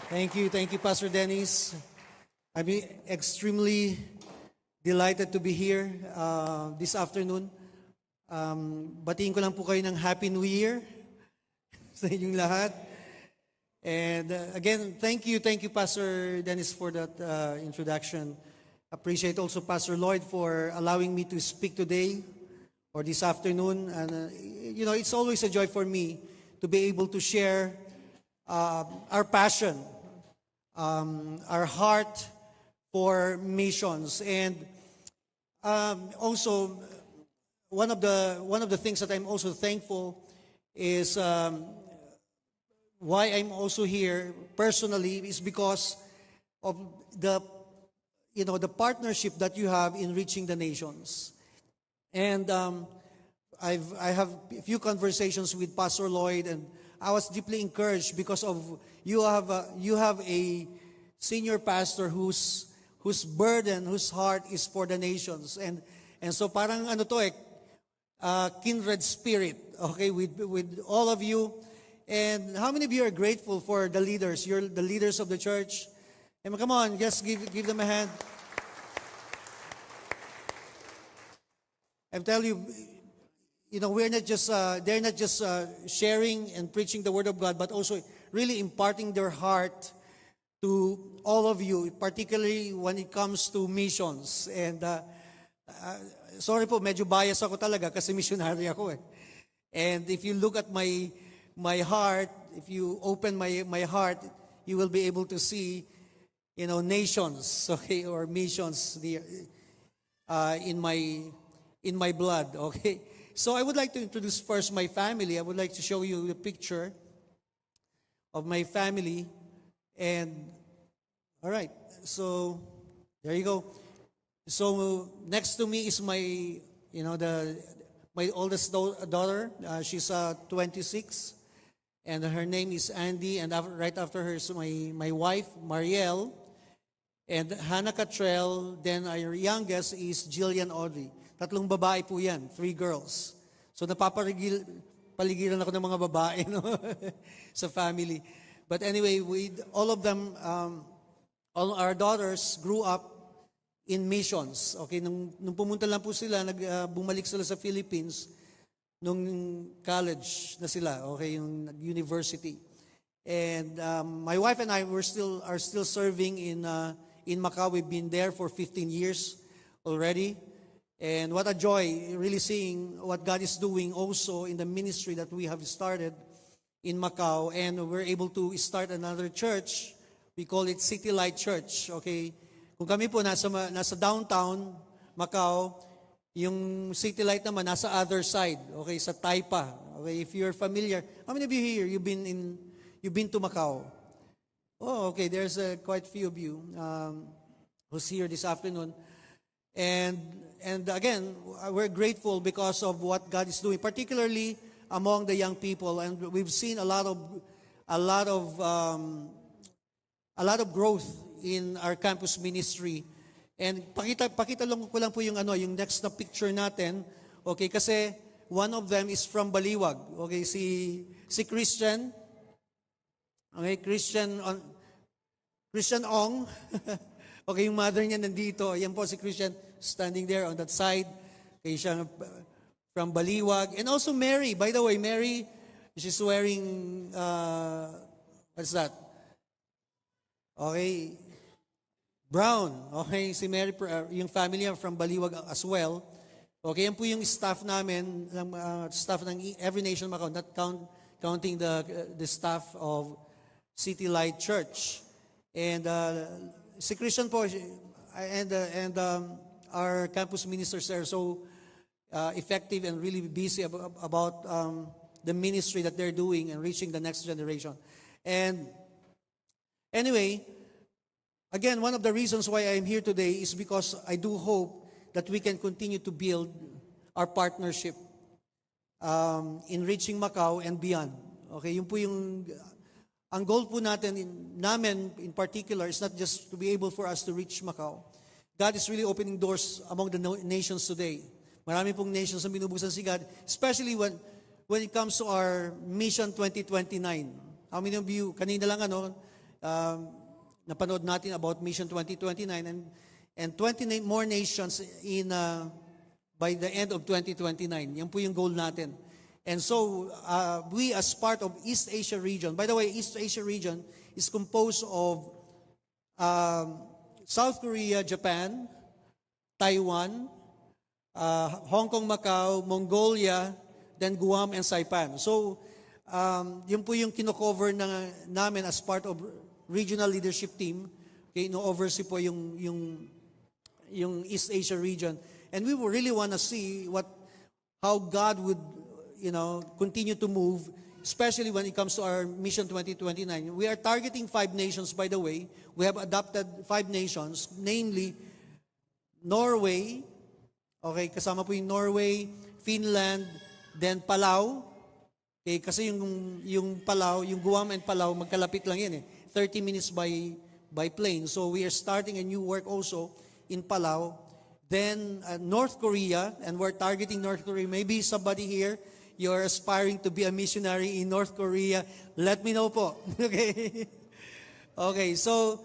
Thank you, Pastor Dennis. I'm extremely delighted to be here this afternoon. Batiin ko lang po kayo ng Happy New Year sa inyong lahat. And again, thank you, Pastor Dennis, for that introduction. Appreciate also Pastor Lloyd for allowing me to speak today or this afternoon. And it's always a joy for me to be able to share our passion, our heart for missions, and also one of the things that I'm also thankful is why I'm also here personally is because of the partnership that you have in reaching the nations. And I have a few conversations with Pastor Lloyd, and I was deeply encouraged because of you have a senior pastor whose burden, whose heart is for the nations, and so parang kindred spirit, okay, with all of you. And how many of you are grateful for the leaders? You're the leaders of the church. And come on, just give them a hand. I'm telling you, we're not just they're not just sharing and preaching the word of God, but also really imparting their heart to all of you, particularly when it comes to missions. And sorry po, medyo bias ako talaga kasi missionary ako eh. And if you look at my heart, if you open my heart, you will be able to see, nations, okay, or missions in my blood, okay. So I would like to introduce first my family. I would like to show you the picture of my family. And all right, so there you go. So next to me is my oldest daughter. She's 26, and her name is Andy. And right after her is my wife Marielle, and Hannah Catrell. Then our youngest is Jillian Audrey. Tatlong babae po yan, 3 girls. So paligiran ako ng mga babae sa family. But anyway, all of them, all our daughters grew up in missions. Okay, nung pumunta lang po sila, bumalik sila sa Philippines nung college na sila, okay, yung university. And my wife and I are still serving in Macau. We've been there for 15 years already. And what a joy really seeing what God is doing also in the ministry that we have started in Macau. And we're able to start another church. We call it City Light Church. Okay, kung kami po nasa downtown Macau, yung City Light naman nasa other side, okay, sa Taipa. Okay, if you're familiar, how many of you here you've been to Macau? Oh, okay, there's quite few of you who's here this afternoon. And again, we're grateful because of what God is doing, particularly among the young people. And we've seen a lot of growth in our campus ministry. And pakita lang ko lang po yung next na picture natin. Okay, kasi one of them is from Baliwag. Okay, si Christian. Okay, Christian Ong. Okay, yung mother niya nandito. Ayan po si Christian standing there on that side. Okay, siya from Baliwag. And also Mary. By the way, Mary, she's wearing, what's that? Okay, brown. Okay, si Mary, yung family niya from Baliwag as well. Okay, yan po yung staff namin, staff ng Every Nation Macau, not counting the staff of City Light Church. And si Christian po, and our campus ministers are so effective and really busy about the ministry that they're doing and reaching the next generation. And anyway, again, one of the reasons why I'm here today is because I do hope that we can continue to build our partnership in reaching Macau and beyond. Okay, yun po yung ang goal po namin in particular is not just to be able for us to reach Macau. God is really opening doors among the nations today. Marami pong nations na binubuksan si God, especially when it comes to our Mission 2029. How many of you, kanina lang napanood natin about Mission 2029 and 29 more nations in by the end of 2029. Yan po yung goal natin. And so we as part of East Asia region, by the way, East Asia region is composed of South Korea, Japan, Taiwan, Hong Kong, Macau, Mongolia, then Guam and Saipan. So, yun po yung kino-cover namin as part of regional leadership team. Okay, no-oversee po yung East Asia region. And we will really want to see how God would, continue to move, especially when it comes to our Mission 2029. We are targeting 5 nations, by the way. We have adopted 5 nations, namely Norway, okay, kasama po yung Norway, Finland, then Palau. Okay, kasi yung Palau, yung Guam and Palau, magkalapit lang yan 30 minutes by plane. So we are starting a new work also in Palau. Then North Korea, and we're targeting North Korea. Maybe somebody here, you're aspiring to be a missionary in North Korea. Let me know po. Okay. Okay, so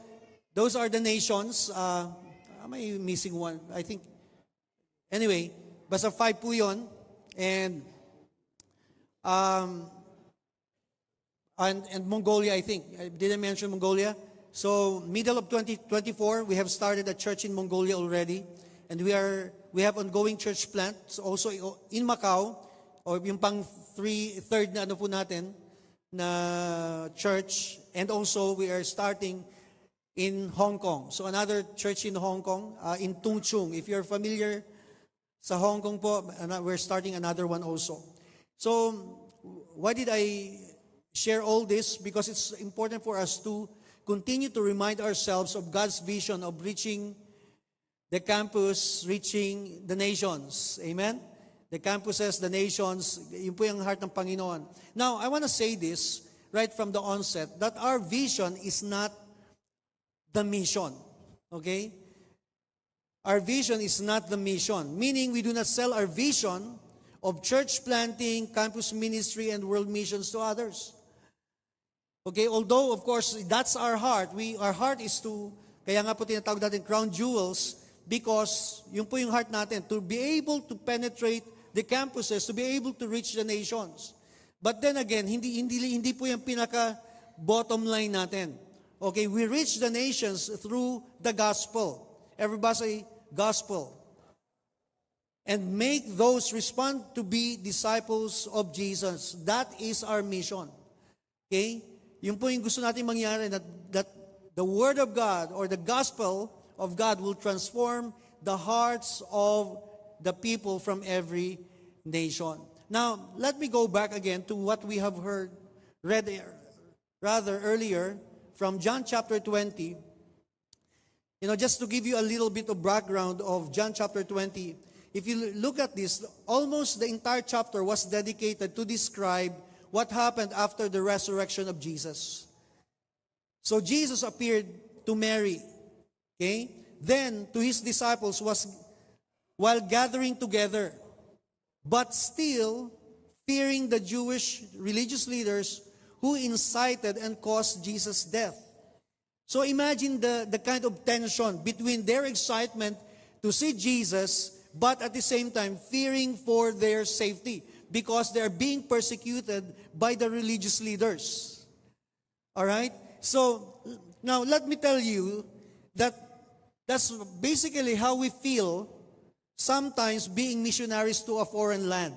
those are the nations. Am I missing one? I think. Anyway, basta 5 po yun. And Mongolia, I think. I didn't mention Mongolia. So, middle of 2024, we have started a church in Mongolia already. And we have ongoing church plants also in Macau, or yung pang third na ano po natin, na church. And also, we are starting in Hong Kong. So, another church in Hong Kong, in Tung Chung. If you're familiar sa Hong Kong po, we're starting another one also. So, why did I share all this? Because it's important for us to continue to remind ourselves of God's vision of reaching the campus, reaching the nations. Amen? The campuses, the nations, yun po yung heart ng Panginoon. Now, I want to say this right from the onset, that our vision is not the mission. Okay? Our vision is not the mission. Meaning, we do not sell our vision of church planting, campus ministry, and world missions to others. Okay, although, of course, that's our heart. Our heart is to, kaya nga po tinatawag natin crown jewels, because yun po yung heart natin, to be able to penetrate the campuses, to be able to reach the nations. But then again, hindi po yung pinaka bottom line natin. Okay, we reach the nations through the gospel. Everybody say, gospel. And make those respond to be disciples of Jesus. That is our mission. Okay? Yun po yung gusto natin mangyari, that the Word of God or the gospel of God will transform the hearts of the people from every nation. Now, let me go back again to what we have read earlier from John chapter 20. Just to give you a little bit of background of John chapter 20, if you look at this, almost the entire chapter was dedicated to describe what happened after the resurrection of Jesus. So Jesus appeared to Mary, okay? Then to his disciples while gathering together, but still fearing the Jewish religious leaders who incited and caused Jesus' death. So imagine the kind of tension between their excitement to see Jesus, but at the same time fearing for their safety because they're being persecuted by the religious leaders. All right? So now let me tell you that that's basically how we feel sometimes being missionaries to a foreign land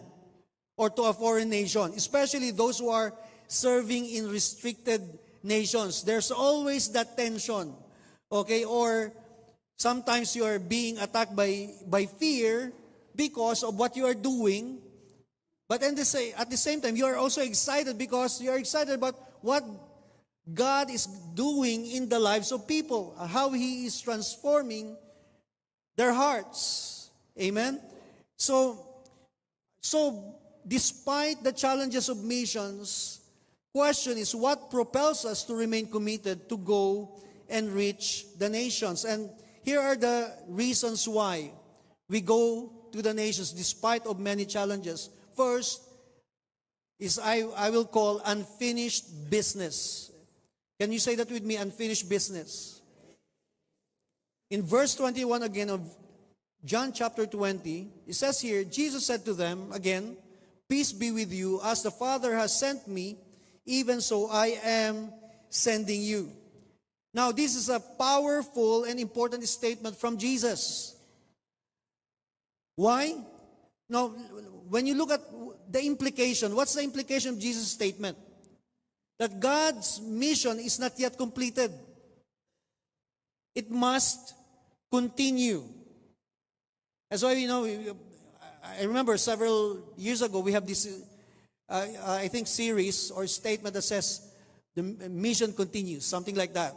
or to a foreign nation, especially those who are serving in restricted nations. There's always that tension, okay? Or sometimes you are being attacked by fear because of what you are doing, but at the same time, you are also excited because you are excited about what God is doing in the lives of people, how He is transforming their hearts. Amen? So despite the challenges of missions, question is what propels us to remain committed to go and reach the nations. And here are the reasons why we go to the nations despite of many challenges. First is I will call unfinished business. Can you say that with me? Unfinished business. In verse 21 again of John chapter 20, it says here, Jesus said to them again, "Peace be with you. As the Father has sent me, even so I am sending you." Now, this is a powerful and important statement from Jesus. Why? Now, when you look at the implication, what's the implication of Jesus' statement? That God's mission is not yet completed. It must continue. That's why, I remember several years ago, we have this, I think, series or statement that says, the mission continues, something like that.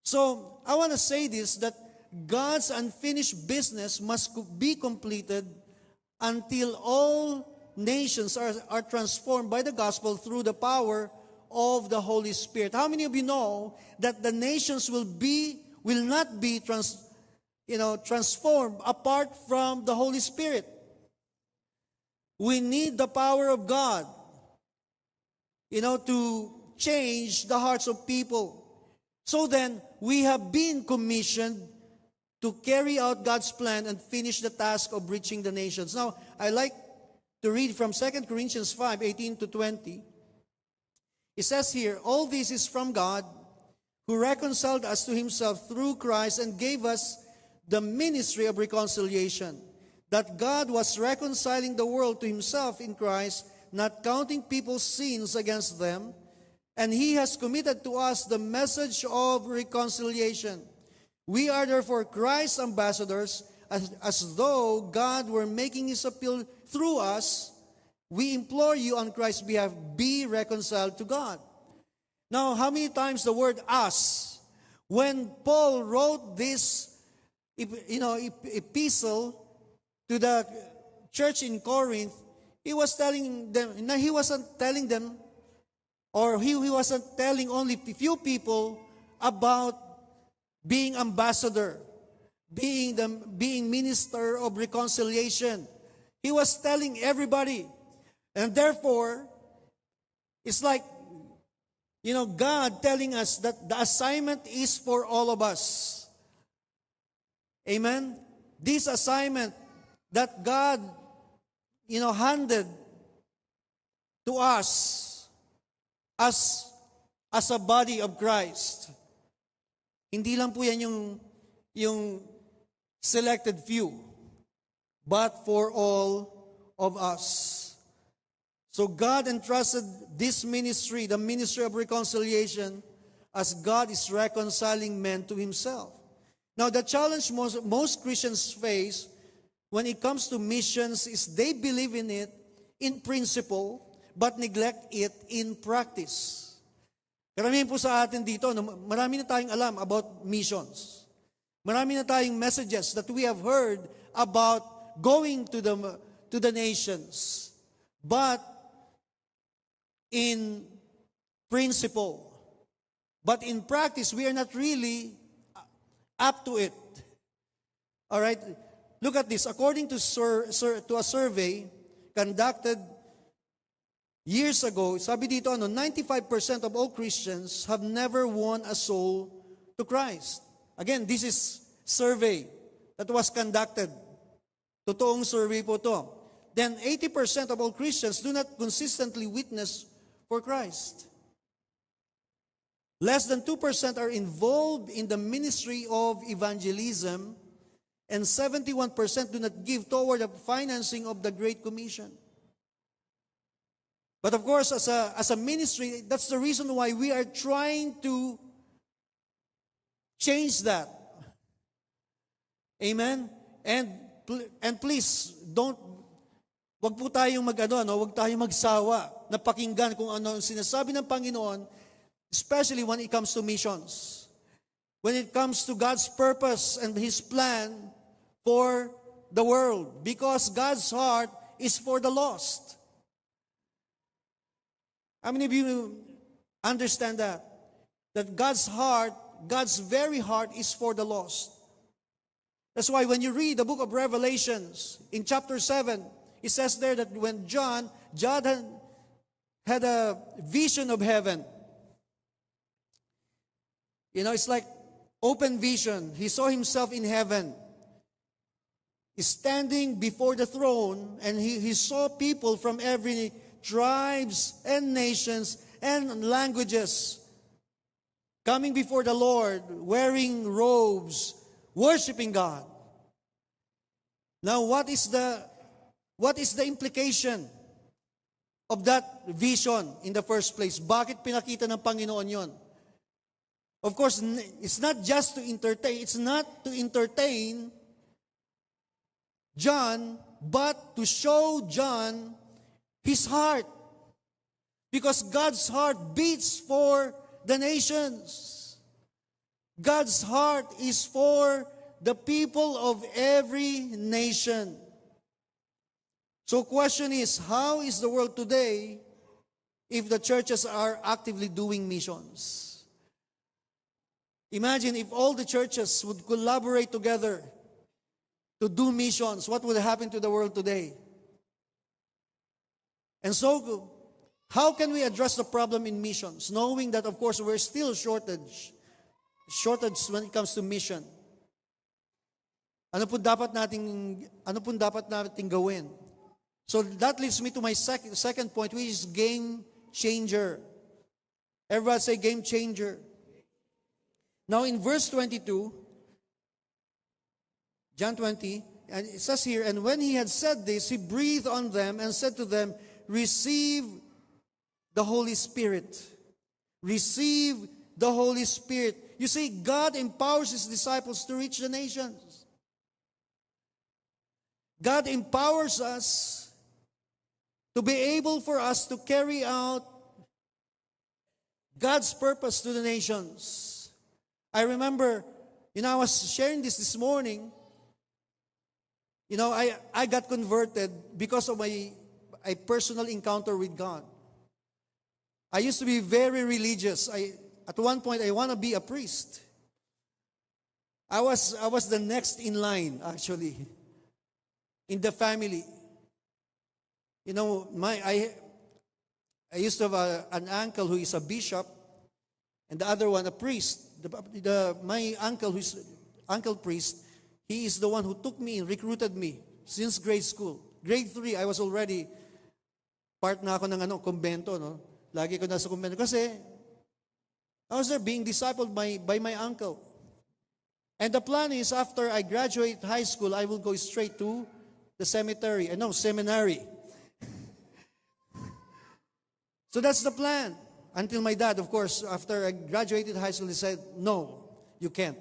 So, I want to say this, that God's unfinished business must be completed until all nations are transformed by the gospel through the power of the Holy Spirit. How many of you know that the nations will not be transformed apart from the Holy Spirit? We need the power of God, to change the hearts of people. So then, we have been commissioned to carry out God's plan and finish the task of reaching the nations. Now, I like to read from 2 Corinthians 5:18-20. It says here, "All this is from God, who reconciled us to himself through Christ and gave us the ministry of reconciliation, that God was reconciling the world to himself in Christ, not counting people's sins against them, and he has committed to us the message of reconciliation. We are therefore Christ's ambassadors, as though God were making his appeal through us. We implore you on Christ's behalf, be reconciled to God." Now, how many times the word "us"? When Paul wrote this, epistle to the church in Corinth, he was telling them, he wasn't telling them, or he wasn't telling only a few people about being ambassador, being minister of reconciliation. He was telling everybody. And therefore, it's like, God telling us that the assignment is for all of us. Amen? This assignment that God, handed to us as a body of Christ. Hindi lang po yan yung selected few, but for all of us. So God entrusted this ministry, the ministry of reconciliation, as God is reconciling men to himself. Now, the challenge most Christians face when it comes to missions is they believe in it in principle, but neglect it in practice. Karamihan po sa atin dito, marami na tayong alam about missions. Marami na tayong messages that we have heard about going to the nations. But in principle. But in practice, we are not really up to it. All right? Look at this. According to a survey conducted years ago, sabi dito, 95% of all Christians have never won a soul to Christ. Again, this is survey that was conducted. Totoong survey po to. Then 80% of all Christians do not consistently witness for Christ. Less than 2% are involved in the ministry of evangelism, and 71% do not give toward the financing of the Great Commission. But of course, as a ministry, that's the reason why we are trying to change that. Amen? And please, wag po tayong wag tayong magsawa na pakinggan kung ano ang sinasabi ng Panginoon, especially when it comes to missions. When it comes to God's purpose and His plan for the world. Because God's heart is for the lost. How many of you understand that? That God's heart, God's very heart is for the lost. That's why when you read the book of Revelations, in chapter 7, it says there that when John had a vision of heaven. It's like open vision. He saw himself in heaven, standing before the throne, and he saw people from every tribes and nations and languages coming before the Lord, wearing robes, worshiping God. Now, what is the implication of that vision in the first place? Bakit pinakita ng Panginoon yon? Of course, it's not just to entertain. It's not to entertain John, but to show John his heart. Because God's heart beats for the nations. God's heart is for the people of every nation. So question is, how is the world today if the churches are actively doing missions? Imagine if all the churches would collaborate together to do missions, what would happen to the world today? And so, how can we address the problem in missions, knowing that, of course, we're still shortage when it comes to mission? Ano po dapat nating gawin? So that leads me to my second point, which is game changer. Everybody say game changer. Now in verse 22, John 20, and it says here, and when he had said this, he breathed on them and said to them, receive the Holy Spirit. Receive the Holy Spirit. You see, God empowers his disciples to reach the nations. God empowers us to be able for us to carry out God's purpose to the nations. I remember, I was sharing this morning. I got converted because of a personal encounter with God. I used to be very religious. At one point, I want to be a priest. I was the next in line, actually, in the family. I used to have an uncle who is a bishop, and the other one a priest. My uncle, who's uncle priest, he is the one who took me and recruited me since grade school. Grade 3, I was already part na ako ng kumbento, no? Lagi ko nasa kumbento kasi I was there being discipled by my uncle. And the plan is after I graduate high school, I will go straight to the seminary. So that's the plan. Until my dad, of course, after I graduated high school, he said, no, you can't.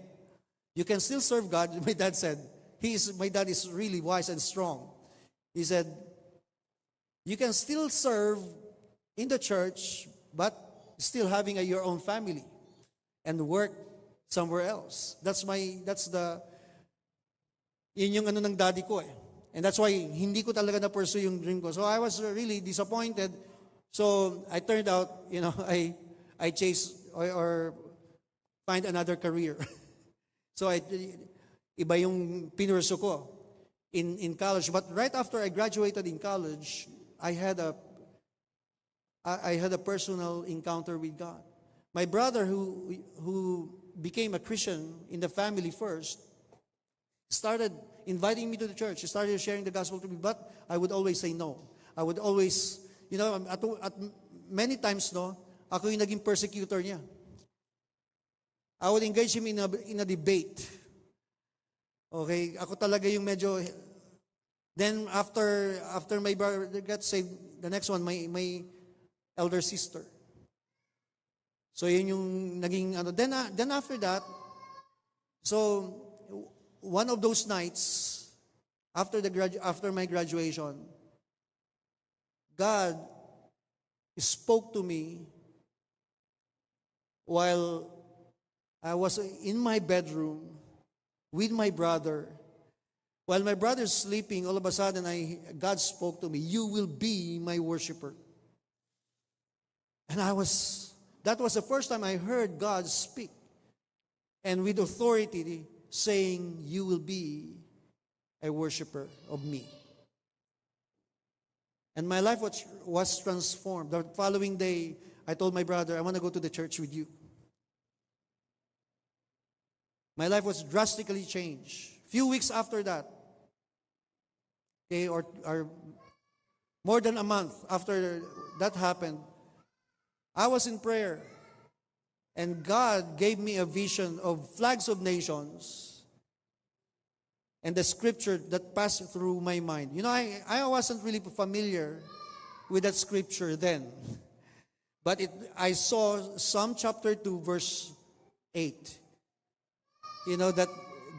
You can still serve God. My dad said, my dad is really wise and strong. He said, you can still serve in the church, but still having your own family and work somewhere else. Yun yung ng daddy ko eh. And that's why hindi ko talaga na-pursue yung dream ko. So I was really disappointed. So I turned out, I chase or find another career. So iba yung pinurso ko in college. But right after I graduated in college, I had a personal encounter with God. My brother, who became a Christian in the family first, started inviting me to the church. He started sharing the gospel to me, but I would always say no. I would always, at many times, ako yung naging persecutor niya. I would engage him in a debate. Okay, ako talaga yung medyo. Then after my brother got saved, the next one, my elder sister. So yun yung naging Then after that, so one of those nights after my graduation, God spoke to me while I was in my bedroom with my brother. While my brother's sleeping, all of a sudden God spoke to me, you will be my worshiper. And that was the first time I heard God speak. And with authority saying, you will be a worshiper of me. And my life was transformed. The following day, I told my brother, I want to go to the church with you. My life was drastically changed. Few weeks after that, okay, or more than a month after that happened, I was in prayer. And God gave me a vision of flags of nations and the scripture that passed through my mind. You know, I wasn't really familiar with that scripture then. But I saw Psalm chapter 2, verse 8. You know, that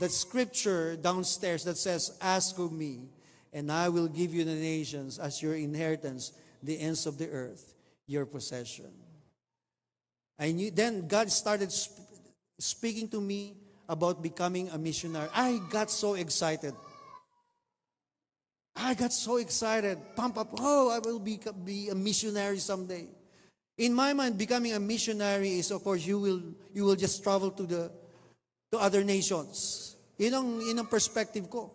scripture downstairs that says, ask of me, and I will give you the nations as your inheritance, the ends of the earth, your possession. I knew, then God started speaking to me about becoming a missionary. I got so excited. Pump up. Oh, I will be a missionary someday. In my mind, becoming a missionary is, of course, you will just travel to other nations. Yun ang perspective ko.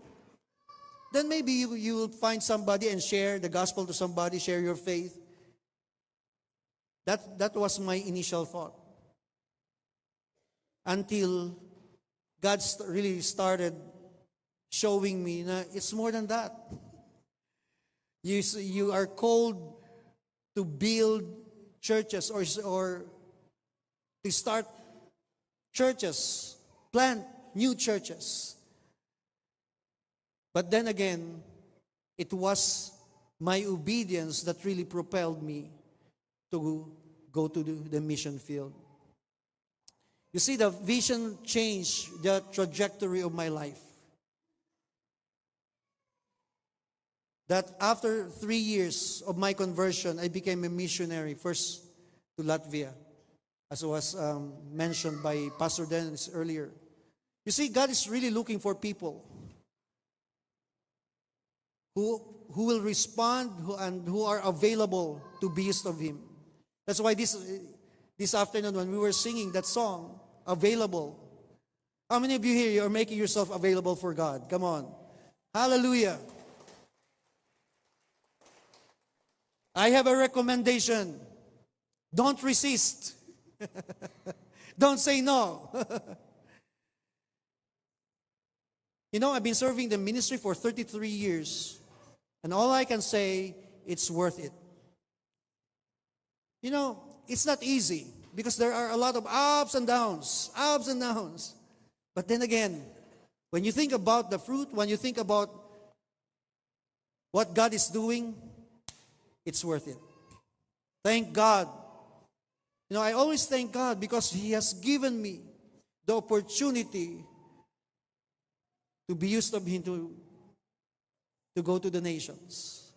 Then maybe you will find somebody and share the gospel to somebody, share your faith. That was my initial thought. Until God really started showing me that it's more than that. You are called to build churches or to start churches, plant new churches. But then again, it was my obedience that really propelled me to go to the mission field. You see, the vision changed the trajectory of my life. That after 3 years of my conversion, I became a missionary, first to Latvia, as was mentioned by Pastor Dennis earlier. You see, God is really looking for people who will respond and who are available to be used of Him. That's why this afternoon when we were singing that song, Available. How many of you here are making yourself available for God? Come on. Hallelujah. I have a recommendation. Don't resist. Don't say no. You know, I've been serving the ministry for 33 years. And all I can say, it's worth it. You know, it's not easy because there are a lot of ups and downs. But then again, when you think about the fruit, when you think about what God is doing, it's worth it. Thank God. You know, I always thank God because He has given me the opportunity to be used of Him to go to the nations,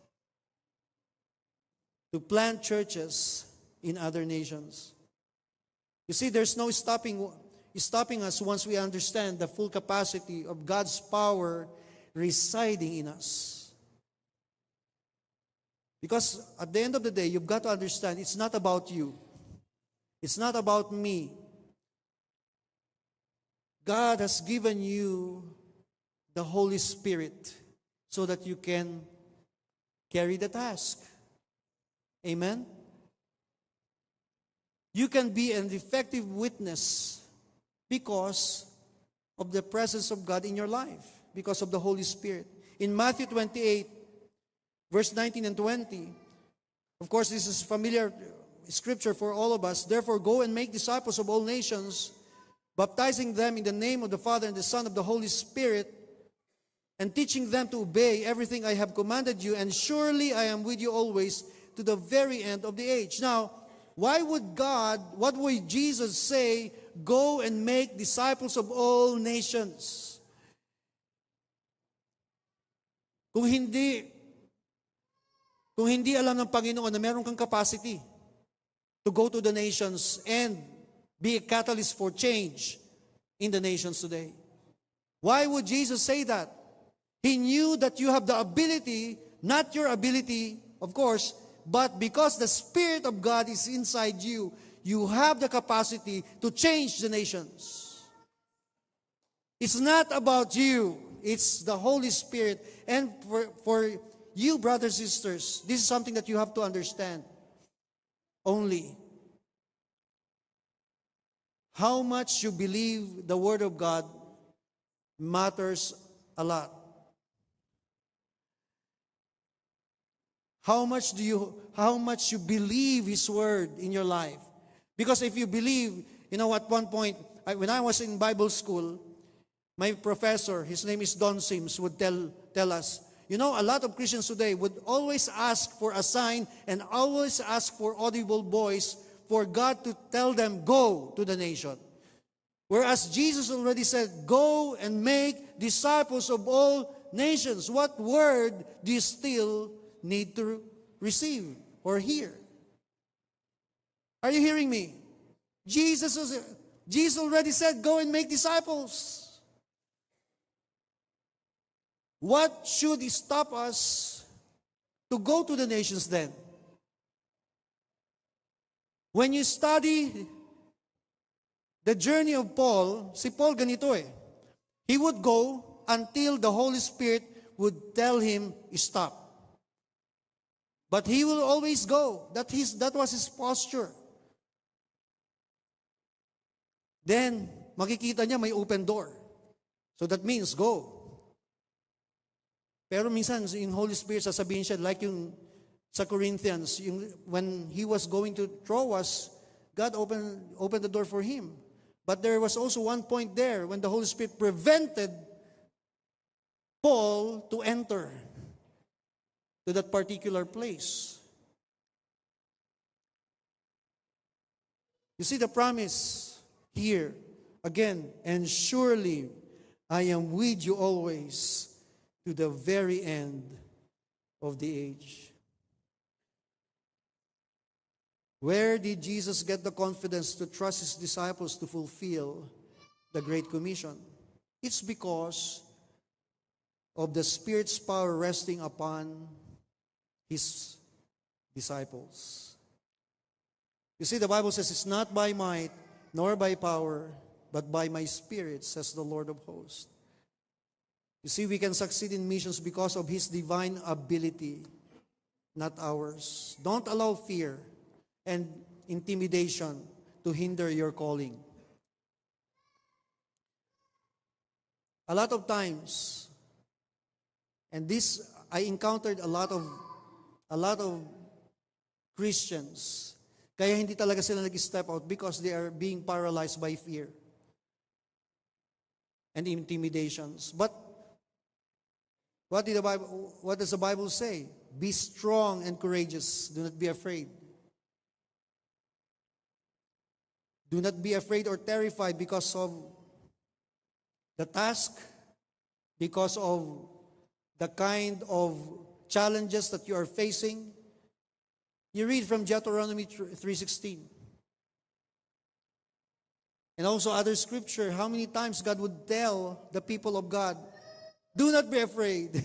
to plant churches in other nations. You see, there's no stopping us once we understand the full capacity of God's power residing in us. Because at the end of the day, you've got to understand, it's not about you. It's not about me. God has given you the Holy Spirit so that you can carry the task. Amen? You can be an effective witness because of the presence of God in your life, because of the Holy Spirit. In Matthew 28, verse 19 and 20, of course, this is familiar scripture for all of us. Therefore, go and make disciples of all nations, baptizing them in the name of the Father and the Son of the Holy Spirit, and teaching them to obey everything I have commanded you, and surely I am with you always to the very end of the age. Now, what would Jesus say, go and make disciples of all nations? Kung hindi alam ng Panginoon na meron kang capacity to go to the nations and be a catalyst for change in the nations today. Why would Jesus say that? He knew that you have the ability, not your ability, of course, but because the Spirit of God is inside you, you have the capacity to change the nations. It's not about you. It's the Holy Spirit. And for you, brothers and sisters, this is something that you have to understand. Only how much you believe the Word of God matters a lot. How much you believe His Word in your life? Because if you believe, at one point, when I was in Bible school, my professor, his name is Don Sims, would tell us, a lot of Christians today would always ask for a sign and always ask for audible voice for God to tell them, go to the nation. Whereas Jesus already said, go and make disciples of all nations. What word do you still need to receive or hear? Are you hearing me? Jesus already said, go and make disciples. What should stop us to go to the nations then? When you study the journey of Paul, si Paul ganito he would go until the Holy Spirit would tell him, stop. But he will always go. That was his posture. Then, makikita niya may open door. So that means go. Pero minsan, yung Holy Spirit, sasabihin siya, like yung sa Corinthians, when he was going to Troas, God opened the door for him. But there was also one point there when the Holy Spirit prevented Paul to enter to that particular place. You see the promise here, again, and surely I am with you always to the very end of the age. Where did Jesus get the confidence to trust his disciples to fulfill the Great Commission? It's because of the Spirit's power resting upon his disciples. You see, the Bible says, it's not by might nor by power, but by my Spirit, says the Lord of hosts. You see, we can succeed in missions because of his divine ability, not ours. Don't allow fear and intimidation to hinder your calling. A lot of times, and this, I encountered a lot of Christians, kaya hindi talaga sila nag-step out because they are being paralyzed by fear and intimidations. But what does the Bible say? Be strong and courageous. Do not be afraid. Do not be afraid or terrified because of the task, because of the kind of challenges that you are facing. You read from Deuteronomy 3:16. And also other scripture, how many times God would tell the people of God, do not be afraid.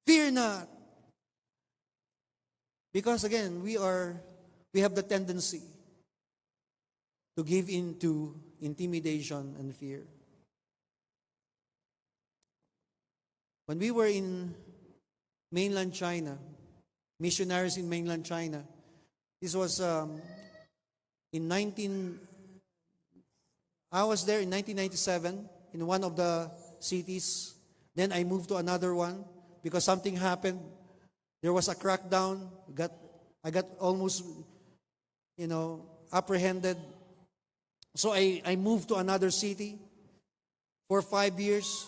Fear not. Because again, we have the tendency to give in to intimidation and fear. When we were in mainland China, missionaries in mainland China, this was I was there in 1997 in one of the cities. Then I moved to another one because something happened. There was a crackdown. I got almost, apprehended. So I moved to another city for 5 years.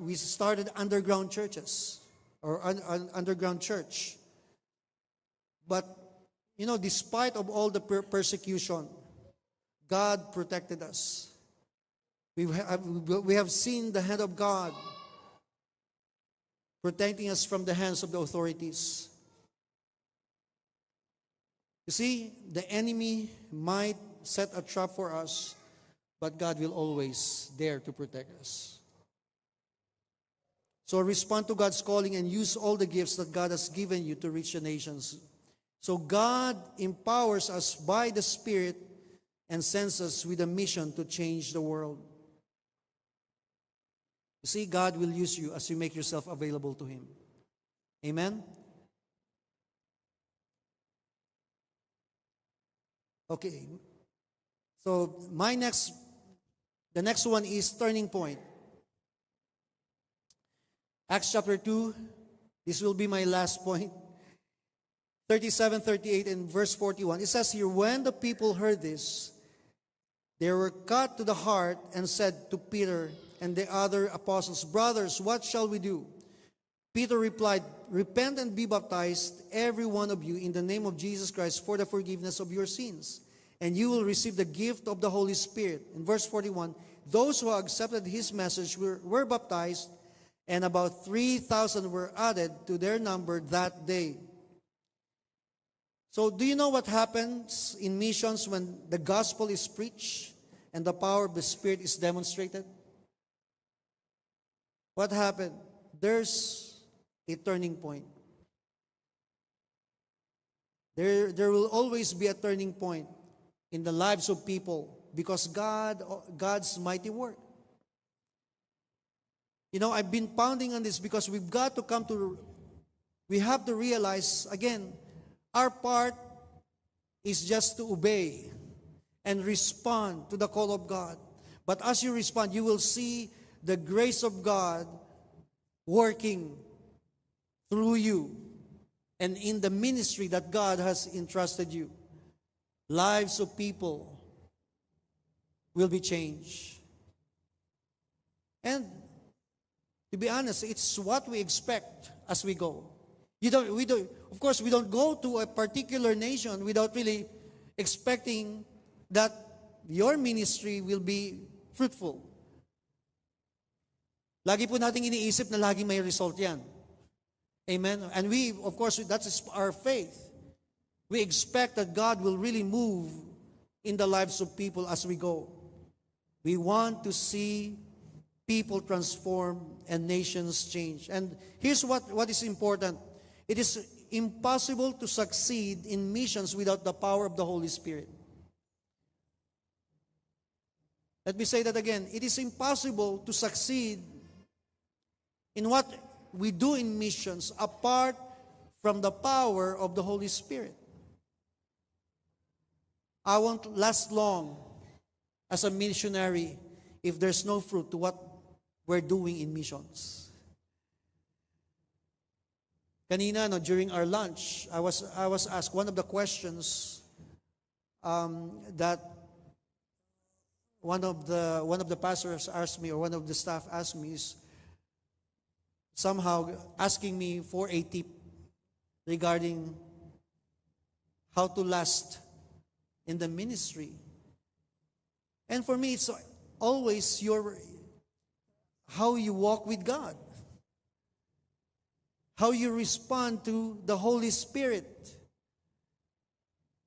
We started underground churches or underground church. But, despite of all the persecution, God protected us. We have seen the hand of God protecting us from the hands of the authorities. You see, the enemy might set a trap for us, but God will always dare to protect us. So respond to God's calling and use all the gifts that God has given you to reach the nations. So God empowers us by the Spirit and sends us with a mission to change the world. You see, God will use you as you make yourself available to Him. Amen? Okay. So my next The next one is turning point. Acts chapter 2, this will be my last point. 37, 38, and verse 41. It says here, when the people heard this, they were cut to the heart and said to Peter and the other apostles, brothers, what shall we do? Peter replied, repent and be baptized, every one of you, in the name of Jesus Christ for the forgiveness of your sins, and you will receive the gift of the Holy Spirit. In verse 41, those who accepted his message were baptized, and about 3,000 were added to their number that day. So do you know what happens in missions when the gospel is preached and the power of the Spirit is demonstrated? What happened? There's a turning point. There will always be a turning point in the lives of people because God's mighty work. You know, I've been pounding on this because we have to realize, again, our part is just to obey and respond to the call of God. But as you respond, you will see the grace of God working through you and in the ministry that God has entrusted you. Lives of people will be changed. And to be honest, it's what we expect as we go. Of course, we don't go to a particular nation without really expecting that your ministry will be fruitful. Lagi po nating iniisip na laging may result yan. Amen? And we, of course, that is our faith. We expect that God will really move in the lives of people as we go. We want to see people transform and nations change. And here's what is important. It is impossible to succeed in missions without the power of the Holy Spirit. Let me say that again. It is impossible to succeed in what we do in missions apart from the power of the Holy Spirit. I won't last long as a missionary if there's no fruit to what we're doing in missions. Kanina, during our lunch, I was asked one of the questions that one of the pastors asked me, or one of the staff asked me, is somehow asking me for a tip regarding how to last in the ministry. And for me, it's always how you walk with God, how you respond to the Holy Spirit.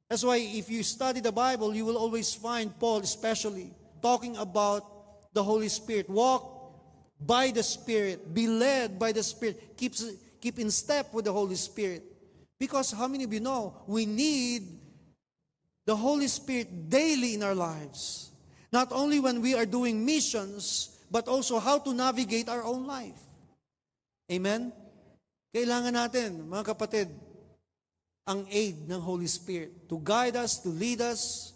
That's why if you study the Bible, you will always find Paul especially talking about the Holy Spirit. Walk by the Spirit, be led by the Spirit, keep in step with the Holy Spirit. Because how many of you know we need the Holy Spirit daily in our lives? Not only when we are doing missions, but also how to navigate our own life. Amen? Kailangan natin, mga kapatid, ang aid ng Holy Spirit to guide us, to lead us,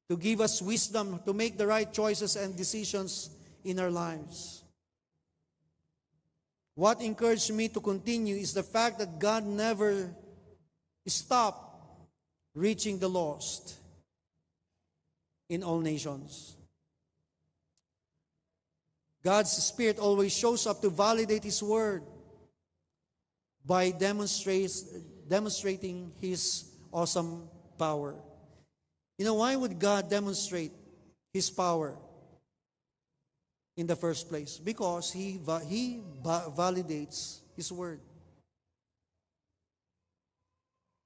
to give us wisdom, to make the right choices and decisions in our lives. What encouraged me to continue is the fact that God never stopped reaching the lost in all nations. God's Spirit always shows up to validate His Word by demonstrating His awesome power. You know, why would God demonstrate His power in the first place? Because He validates His Word.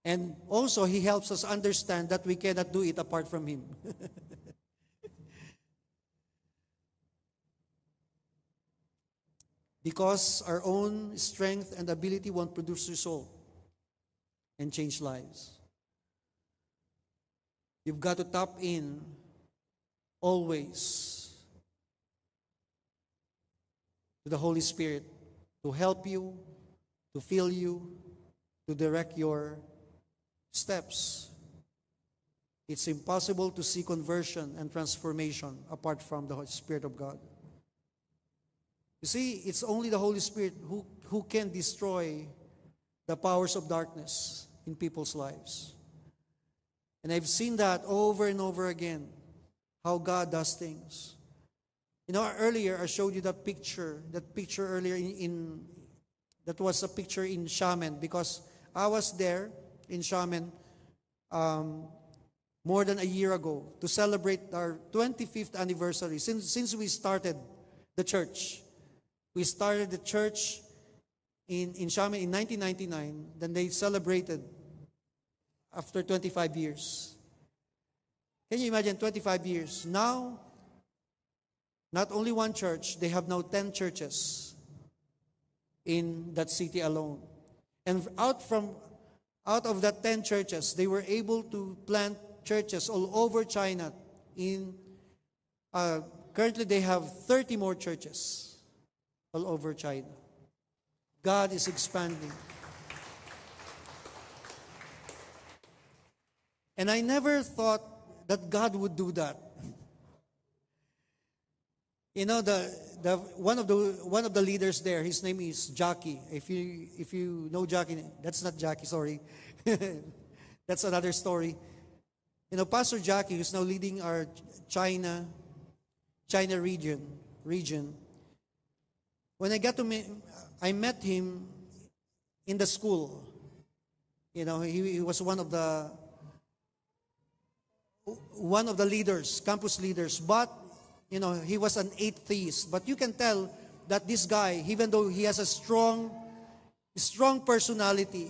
And also, He helps us understand that we cannot do it apart from Him. Because our own strength and ability won't produce result and change lives. You've got to tap in always to the Holy Spirit to help you, to fill you, to direct your steps. It's impossible to see conversion and transformation apart from the Spirit of God. You see, it's only the Holy Spirit who can destroy the powers of darkness in people's lives. And I've seen that over and over again, how God does things. You know, earlier I showed you that picture earlier that was a picture in Xiamen, because I was there in Xiamen more than a year ago to celebrate our 25th anniversary since we started the church. We started the church in Xiamen in 1999. Then they celebrated after 25 years. Can you imagine 25 years? Now, not only one church, they have now 10 churches in that city alone. And out of that 10 churches, they were able to plant churches all over China. Currently, they have 30 more churches all over China. God is expanding. And I never thought that God would do that. You know, one of the leaders there, his name is Jackie. If you know Jackie, that's not Jackie, sorry. That's another story. You know, Pastor Jackie, who's now leading our China region. When I met him in the school. You know, he was one of the leaders, campus leaders, but you know, he was an atheist. But you can tell that this guy, even though he has a strong personality,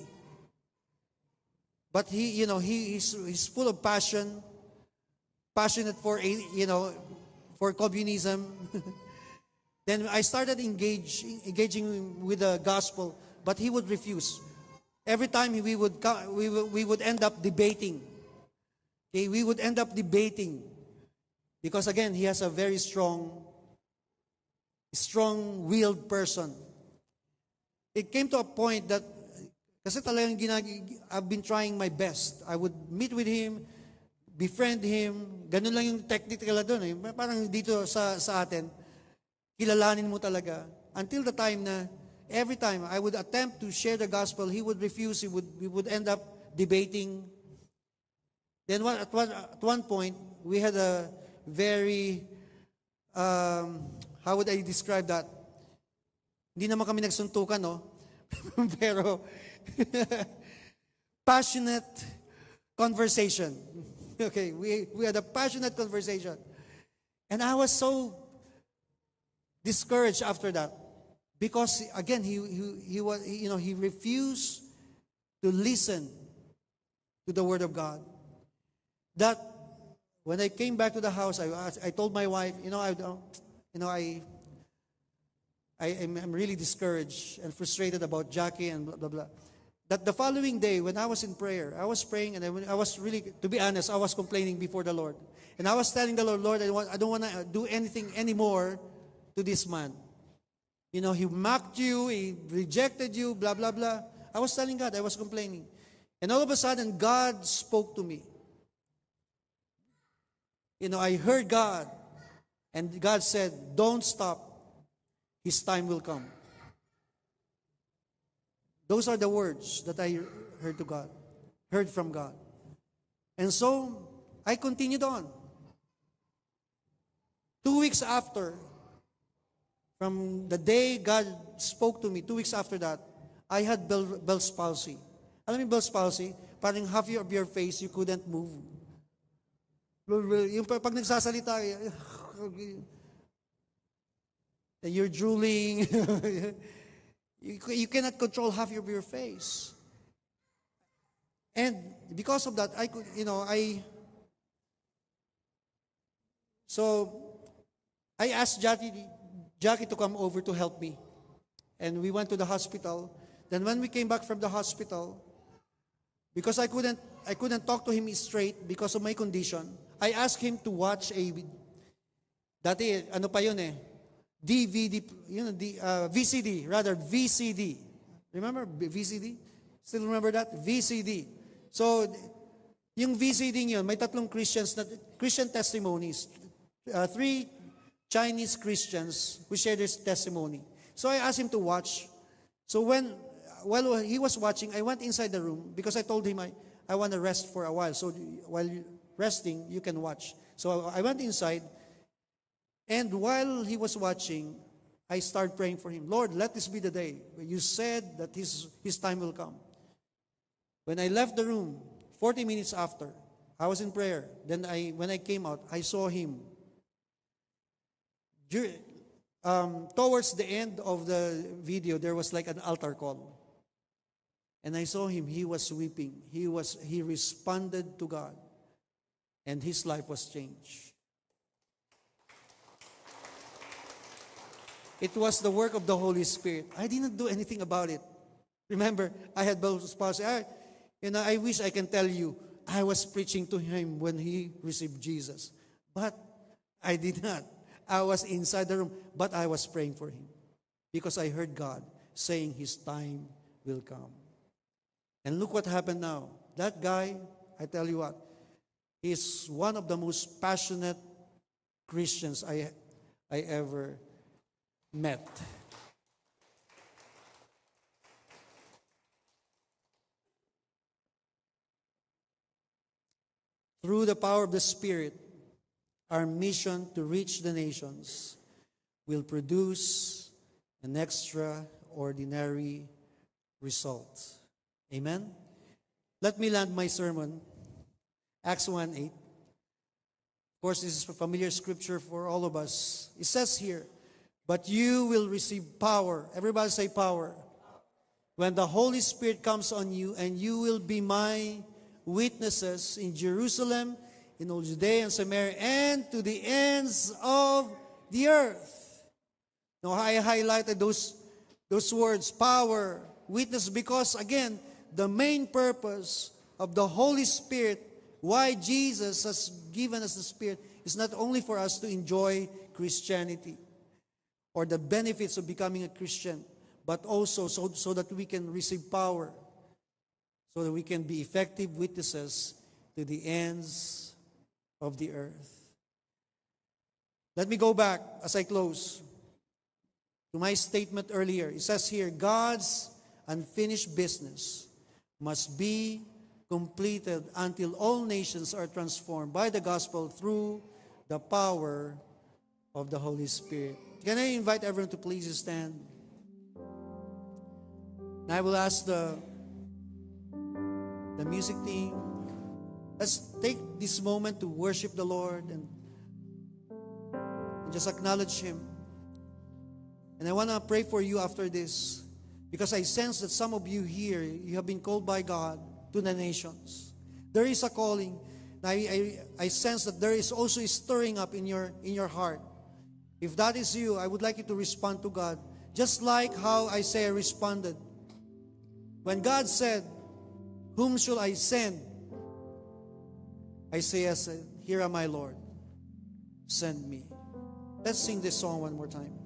but he's full of passionate for for communism. Then I started engaging with the gospel, but he would refuse. Every time we would end up debating. Okay, we would end up debating. Because again, he has a very strong-willed person. It came to a point that, kasi talagang I've been trying my best. I would meet with him, befriend him. Ganun lang yung technical doon eh. Parang dito sa atin, kilalanin mo talaga. Until the time na, every time I would attempt to share the gospel, he would refuse. We would end up debating. Then at one point, we had a very, how would I describe that? Hindi naman kami nagsuntukan, no? Pero, passionate conversation. Okay, we had a passionate conversation. And I was so discouraged after that. Because, again, he refused to listen to the Word of God. That when I came back to the house, I told my wife, I'm really discouraged and frustrated about Jackie and blah, blah, blah. That the following day, when I was in prayer, I was praying and I was really, to be honest, I was complaining before the Lord. And I was telling the Lord, I don't want to do anything anymore to this man. You know, he mocked you, he rejected you, blah, blah, blah. I was telling God, I was complaining. And all of a sudden, God spoke to me. You know, I heard God, and God said, don't stop. His time will come. Those are the words that I heard from God. And so, I continued on. 2 weeks after, from the day God spoke to me, 2 weeks after that, I had Bell's palsy. Alam mo Bell's palsy? Parang half of your face, you couldn't move. Yung pag nagsasalita, you're drooling. You cannot control half of your face. And because of that, I asked Jackie to come over to help me. And we went to the hospital. Then when we came back from the hospital, because I couldn't talk to him straight because of my condition, I asked him to watch dati, ano pa yun eh, DVD, VCD. Remember VCD? Still remember that? VCD. So, Yung VCD yun, may tatlong Christian testimonies. Three Chinese Christians who shared their testimony. So I asked him to watch. So while he was watching, I went inside the room because I told him I want to rest for a while. So while resting, you can watch. So I went inside, and while he was watching, I started praying for him. Lord, let this be the day. You said that his time will come. When I left the room, 40 minutes after, I was in prayer. Then when I came out, I saw him. Towards the end of the video, there was like an altar call. And I saw him, he was weeping. He responded to God. And his life was changed. It was the work of the Holy Spirit. I didn't do anything about it. Remember, I had Bible spouse. I wish I can tell you, I was preaching to him when he received Jesus. But I did not. I was inside the room, but I was praying for him. Because I heard God saying his time will come. And look what happened now. That guy, I tell you what, he's one of the most passionate Christians I ever met. Through the power of the Spirit, our mission to reach the nations will produce an extraordinary result. Amen? Let me land my sermon. Acts 1:8. Of course, this is a familiar scripture for all of us. It says here, but you will receive power. Everybody say power. When the Holy Spirit comes on you, and you will be my witnesses in Jerusalem, in all Judea and Samaria, and to the ends of the earth. Now, I highlighted those words, power, witness, because again, the main purpose of the Holy Spirit, why Jesus has given us the Spirit, is not only for us to enjoy Christianity or the benefits of becoming a Christian, but also so that we can receive power, so that we can be effective witnesses to the ends of the earth. Let me go back as I close to my statement earlier. It says here, God's unfinished business must be completed until all nations are transformed by the gospel through the power of the Holy Spirit. Can I invite everyone to please stand? And I will ask the music team, let's take this moment to worship the Lord and just acknowledge Him. And I want to pray for you after this, because I sense that some of you here, you have been called by God to the nations. There is a calling. I sense that there is also a stirring up in your heart. If that is you, I would like you to respond to God, just like how Isaiah responded. When God said, "Whom shall I send?" Isaiah said, "Here am I, Lord. Send me." Let's sing this song one more time.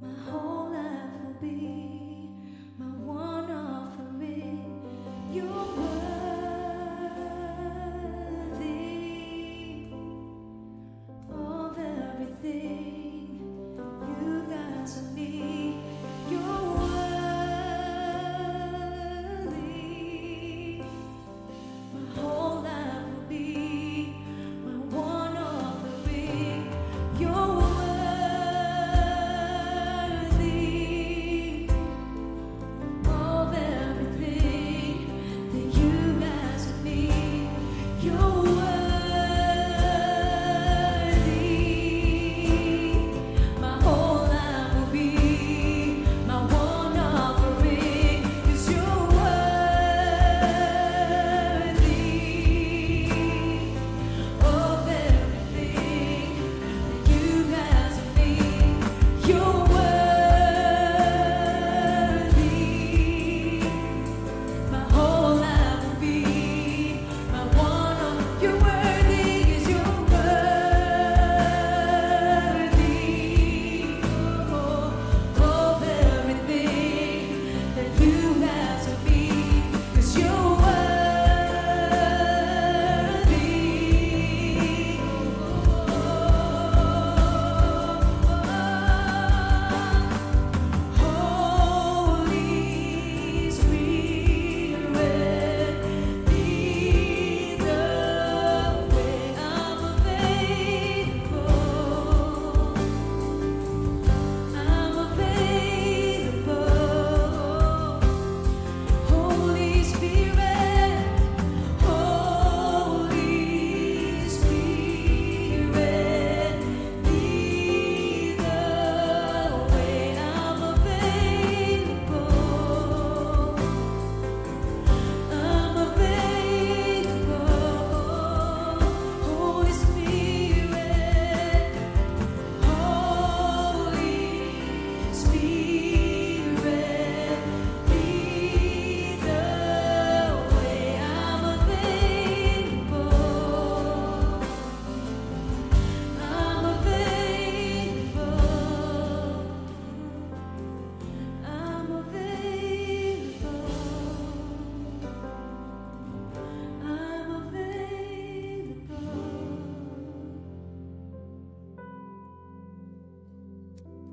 My whole life will be my one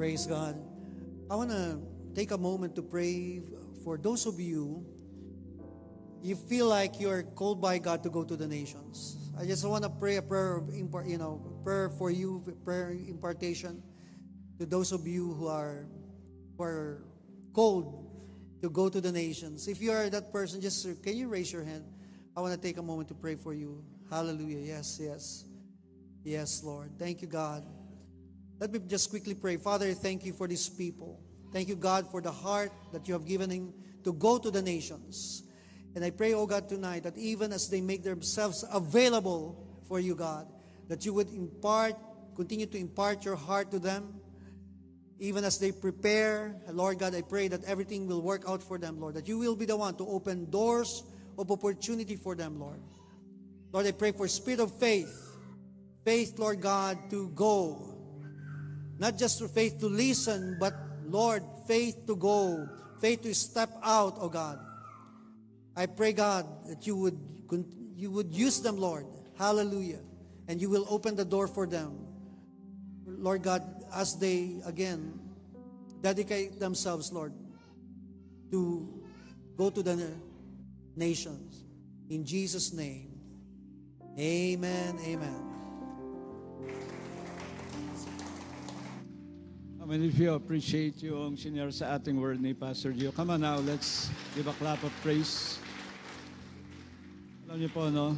Praise God. I want to take a moment to pray for those of you feel like you're called by God to go to the nations. I just want to pray a prayer of prayer for you, prayer impartation to those of you who are called to go to the nations. If you are that person, just can you raise your hand? I want to take a moment to pray for you. Hallelujah. Yes, yes. Yes, Lord. Thank you, God. Let me just quickly pray. Father, thank you for these people. Thank you, God, for the heart that you have given him to go to the nations. And I pray, oh God, tonight that even as they make themselves available for you, God, that you would continue to impart your heart to them. Even as they prepare, Lord God, I pray that everything will work out for them, Lord, that you will be the one to open doors of opportunity for them, Lord. Lord, I pray for spirit of faith. Faith, Lord God, to go. Not just for faith to listen, but, Lord, faith to go. Faith to step out, oh God. I pray, God, that you would use them, Lord. Hallelujah. And you will open the door for them. Lord God, as they, again, dedicate themselves, Lord, to go to the nations. In Jesus' name, amen, amen. How many of you appreciate yung senior sa ating word ni Pastor Gio? Come on now, let's give a clap of praise. Alam niyo po, no?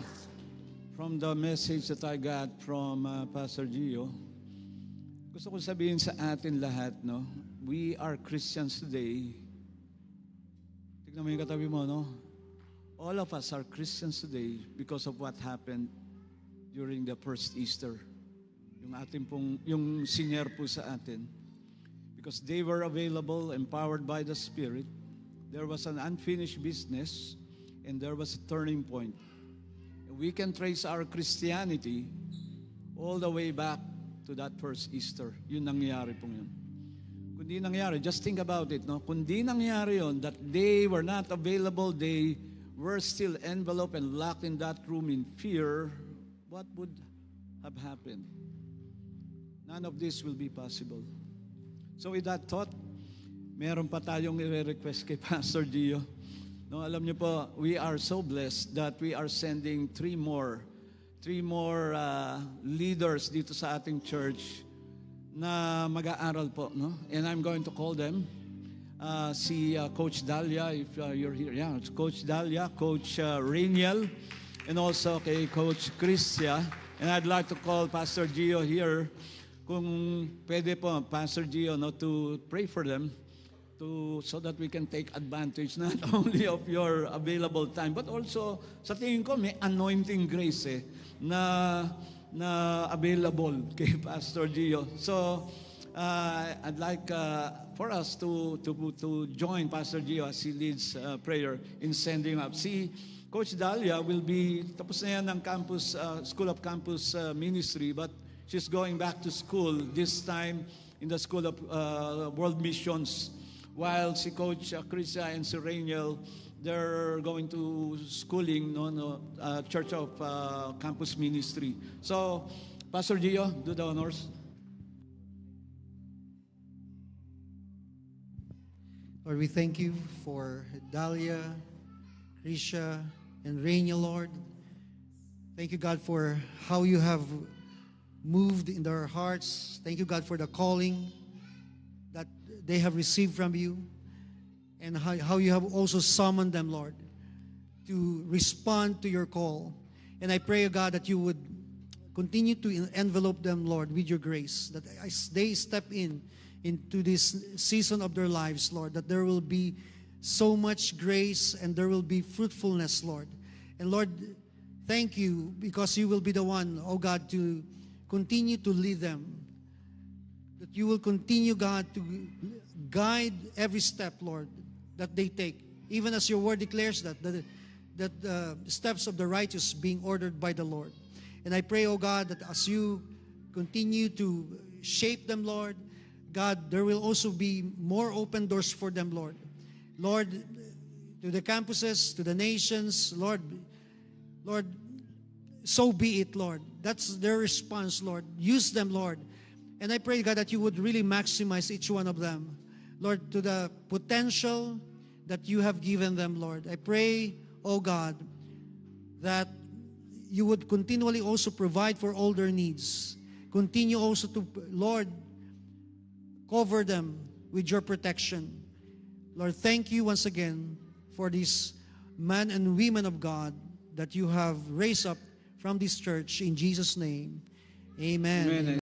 From the message that I got from Pastor Gio, gusto ko sabihin sa atin lahat, no? We are Christians today. Tignan mo yung katabi mo, no? All of us are Christians today because of what happened during the first Easter. Yung ating pong, yung senior po sa atin. Because they were available, empowered by the Spirit. There was an unfinished business and there was a turning point. We can trace our Christianity all the way back to that first Easter. Yun nangyari pong yun. Kung di nangyari, just think about it, no? Kung di nangyari yun, that they were not available, they were still enveloped and locked in that room in fear, what would have happened? None of this will be possible. So with that thought, meron pa tayong i-request kay Pastor Gio. No, alam niyo po, we are so blessed that we are sending three more leaders dito sa ating church na mag-aaral po, no? And I'm going to call them. Si Coach Dalia, if you're here. Yeah, it's Coach Dalia, Coach Rainiel, and also kay Coach Cristia. And I'd like to call Pastor Gio here. Kung pwede po, Pastor Gio, no, to pray for them so that we can take advantage not only of your available time, but also, sa tingin ko, may anointing grace na available kay Pastor Gio. So, I'd like for us to join Pastor Gio as he leads prayer in sending up. Si Coach Dalia will be, tapos na yan ng campus, School of Campus Ministry, but she's going back to school, this time in the School of World Missions, while si Coach Cristia and si Rainiel, they're going to schooling, Church of Campus Ministry. So, Pastor Gio, do the honors. Lord, we thank you for Dalia, Risha, and Rainiel, Lord. Thank you, God, for how you have moved in their hearts. Thank you, God, for the calling that they have received from you, and how you have also summoned them, Lord, to respond to your call. And I pray, God, that you would continue to envelope them, Lord, with your grace, that as they step into this season of their lives, Lord, that there will be so much grace and there will be fruitfulness, Lord. And Lord, thank you because you will be the one, oh God, to continue to lead them. That you will continue, God, to guide every step, Lord, that they take. Even as your word declares that the steps of the righteous being ordered by the Lord. And I pray, oh God, that as you continue to shape them, Lord, God, there will also be more open doors for them, Lord. Lord, to the campuses, to the nations, Lord, so be it, Lord. That's their response, Lord. Use them, Lord. And I pray, God, that you would really maximize each one of them, Lord, to the potential that you have given them, Lord. I pray, oh God, that you would continually also provide for all their needs. Continue also to, Lord, cover them with your protection. Lord, thank you once again for these men and women of God that you have raised up from this church. In Jesus' name, amen. Amen.